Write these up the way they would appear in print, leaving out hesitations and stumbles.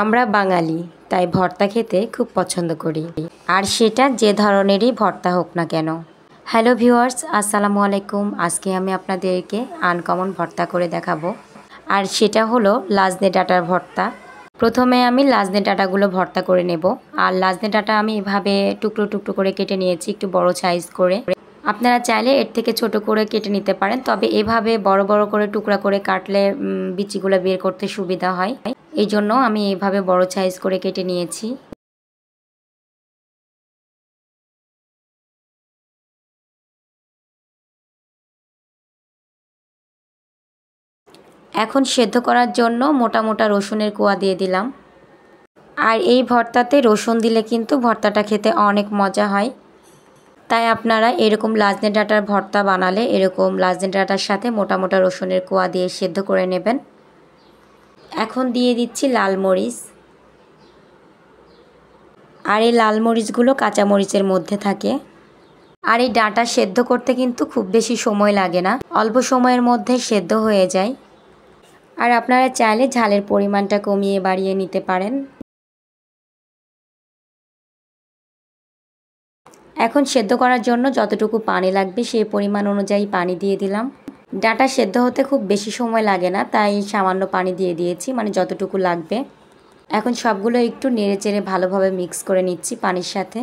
আমরা বাঙালি, তাই ভর্তা খেতে খুব পছন্দ করি, আর সেটা যে ধরনেরই ভর্তা হোক না কেন। হ্যালো ভিউয়ার্স, আসসালামু আলাইকুম। আজকে আমি আপনাদেরকে আনকমন ভর্তা করে দেখাবো, আর সেটা হলো লাজনে ডাঁটার ভর্তা। প্রথমে আমি লাজনে ডাঁটাগুলো ভর্তা করে নেব। আর লাজনে ডাঁটা আমি এভাবে টুকরো টুকরো করে কেটে নিয়েছি, একটু বড় সাইজ করে। আপনারা চাইলে এর থেকে ছোট করে কেটে নিতে পারেন, তবে এভাবে বড় বড় করে টুকরা করে কাটলে বিচিগুলো বের করতে সুবিধা হয়। এই জন্য আমি এইভাবে বড় সাইজ করে কেটে নিয়েছি। এখন সেদ্ধ করার জন্য মোটা মোটা রসুনের কোয়া দিয়ে দিলাম। আর এই ভর্তাতে রসুন দিলে কিন্তু ভর্তাটা খেতে অনেক মজা হয়। তাই আপনারা এরকম লাজনে ডাঁটার ভর্তা বানালে এরকম লাজনে ডাঁটার সাথে মোটা মোটা রসুনের কোয়া দিয়ে সেদ্ধ করে নেবেন। এখন দিয়ে দিচ্ছি লাল মরিচ। আর এই লাল মরিচগুলো কাঁচা মরিচের মধ্যে থাকে। আর এই ডাঁটা সেদ্ধ করতে কিন্তু খুব বেশি সময় লাগে না, অল্প সময়ের মধ্যে সেদ্ধ হয়ে যায়। আর আপনারা চাইলে ঝালের পরিমাণটা কমিয়ে বাড়িয়ে নিতে পারেন। এখন সেদ্ধ করার জন্য যতটুকু পানি লাগবে সেই পরিমাণ অনুযায়ী পানি দিয়ে দিলাম। ডাঁটা সেদ্ধ হতে খুব বেশি সময় লাগে না, তাই সামান্য পানি দিয়ে দিয়েছি, মানে যতটুকু লাগবে। এখন সবগুলো একটু নেড়েচেড়ে ভালোভাবে মিক্স করে নিচ্ছি পানির সাথে।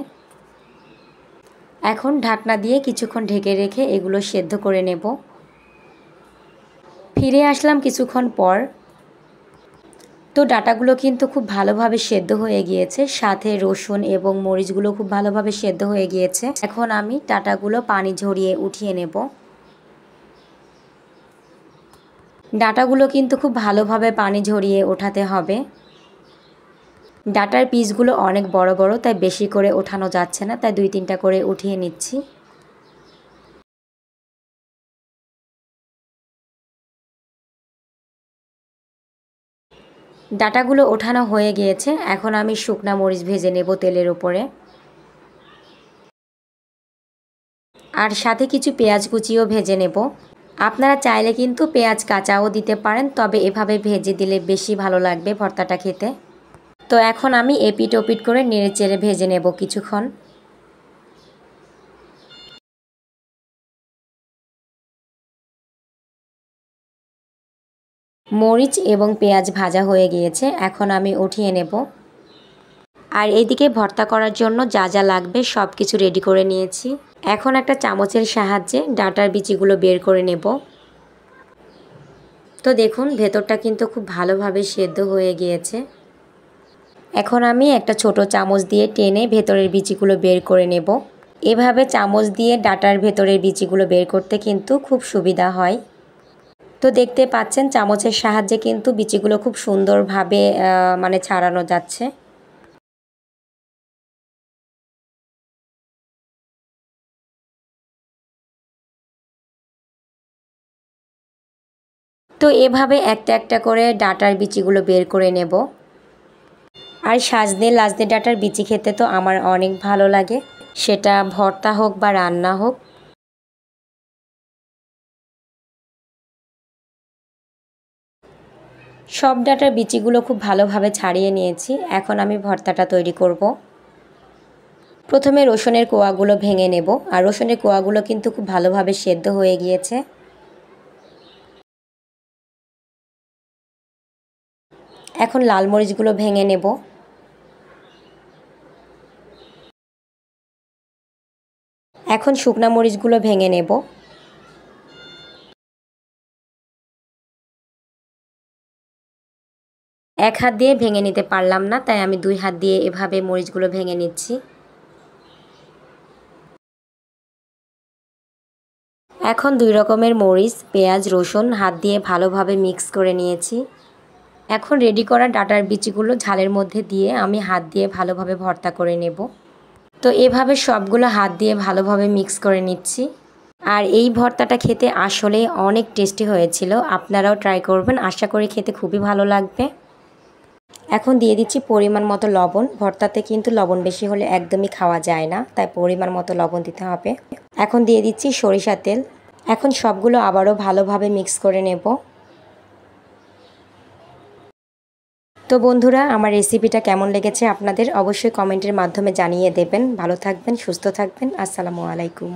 এখন ঢাকনা দিয়ে কিছুক্ষণ ঢেকে রেখে এগুলো সেদ্ধ করে নেব। ফিরে আসলাম কিছুক্ষণ পর। তো ডাঁটাগুলো কিন্তু খুব ভালোভাবে সেদ্ধ হয়ে গিয়েছে, সাথে রসুন এবং মরিচগুলো খুব ভালোভাবে সেদ্ধ হয়ে গিয়েছে। এখন আমি ডাঁটাগুলো পানি ঝরিয়ে উঠিয়ে নেব। ডাঁটাগুলো কিন্তু খুব ভালোভাবে পানি ঝরিয়ে ওঠাতে হবে। ডাঁটার পিসগুলো অনেক বড় বড়, তাই বেশি করে ওঠানো যাচ্ছে না, তাই 2-3টা করে উঠিয়ে নিচ্ছি। ডাঁটাগুলো ওঠানো হয়ে গিয়েছে। এখন আমি শুকনা মরিচ ভেজে নেব তেলের উপরে। আর সাথে কিছু পেঁয়াজ কুচিও ভেজে নেব। আপনারা চাইলে কিন্তু পেঁয়াজ কাঁচাও দিতে পারেন, তবে এভাবে ভেজে দিলে বেশি ভালো লাগবে ভর্তাটা খেতে। তো এখন আমি এপিট ওপিট করে নেড়েচেড়ে ভেজে নেব কিছুক্ষণ। মরিচ এবং পেঁয়াজ ভাজা হয়ে গিয়েছে, এখন আমি উঠিয়ে নেব। আর এইদিকে ভর্তা করার জন্য যা যা লাগবে সব কিছু রেডি করে নিয়েছি। এখন একটা চামচের সাহায্যে ডাঁটার বিচিগুলো বের করে নেব। তো দেখুন ভেতরটা কিন্তু খুব ভালোভাবে সেদ্ধ হয়ে গিয়েছে। এখন আমি একটা ছোট চামচ দিয়ে টেনে ভেতরের বিচিগুলো বের করে নেব। এভাবে চামচ দিয়ে ডাঁটার ভেতরের বিচিগুলো বের করতে কিন্তু খুব সুবিধা হয়। তো দেখতে পাচ্ছেন চামচের সাহায্যে কিন্তু বিচিগুলো খুব সুন্দরভাবে ছাড়ানো যাচ্ছে। তো এভাবে একটা একটা করে ডাঁটার বিচিগুলো বের করে নেব। আর লাজনে ডাঁটার বিচি খেতে তো আমার অনেক ভালো লাগে, সেটা ভর্তা হোক বা রান্না হোক। সব ডাঁটার বিচিগুলো খুব ভালোভাবে ছাড়িয়ে নিয়েছি। এখন আমি ভর্তাটা তৈরি করব। প্রথমে রসুনের কোয়াগুলো ভেঙে নেব। আর রসুনের কোয়াগুলো কিন্তু খুব ভালোভাবে সেদ্ধ হয়ে গিয়েছে। এখন লাল মরিচগুলো ভেঙে নেব। এখন শুকনা মরিচগুলো ভেঙে নেব। এক হাত দিয়ে ভেঙে নিতে পারলাম না, তাই আমি 2 হাত দিয়ে এভাবে মরিচগুলো ভেঙে নিচ্ছি। এখন 2 রকমের মরিচ, পেঁয়াজ, রসুন হাত দিয়ে ভালোভাবে মিক্স করে নিয়েছি। এখন রেডি করা ডাঁটার বিচিগুলো ঝালের মধ্যে দিয়ে আমি হাত দিয়ে ভালোভাবে ভর্তা করে নেব। তো এভাবে সবগুলো হাত দিয়ে ভালোভাবে মিক্স করে নিচ্ছি। আর এই ভর্তাটা খেতে আসলে অনেক টেস্টি হয়েছিল, আপনারাও ট্রাই করবেন, আশা করি খেতে খুবই ভালো লাগবে। এখন দিয়ে দিচ্ছি পরিমাণ মতো লবণ। ভর্তাতে কিন্তু লবণ বেশি হলে একদমই খাওয়া যায় না, তাই পরিমাণ মতো লবণ দিতে হবে। এখন দিয়ে দিচ্ছি সরিষার তেল। এখন সবগুলো আবারও ভালোভাবে মিক্স করে নেব। তো তো বন্ধুরা, আমার রেসিপিটা কেমন লেগেছে আপনাদের অবশ্যই কমেন্টের মাধ্যমে জানিয়ে দেবেন। ভালো থাকবেন, সুস্থ থাকবেন। আসসালামু আলাইকুম।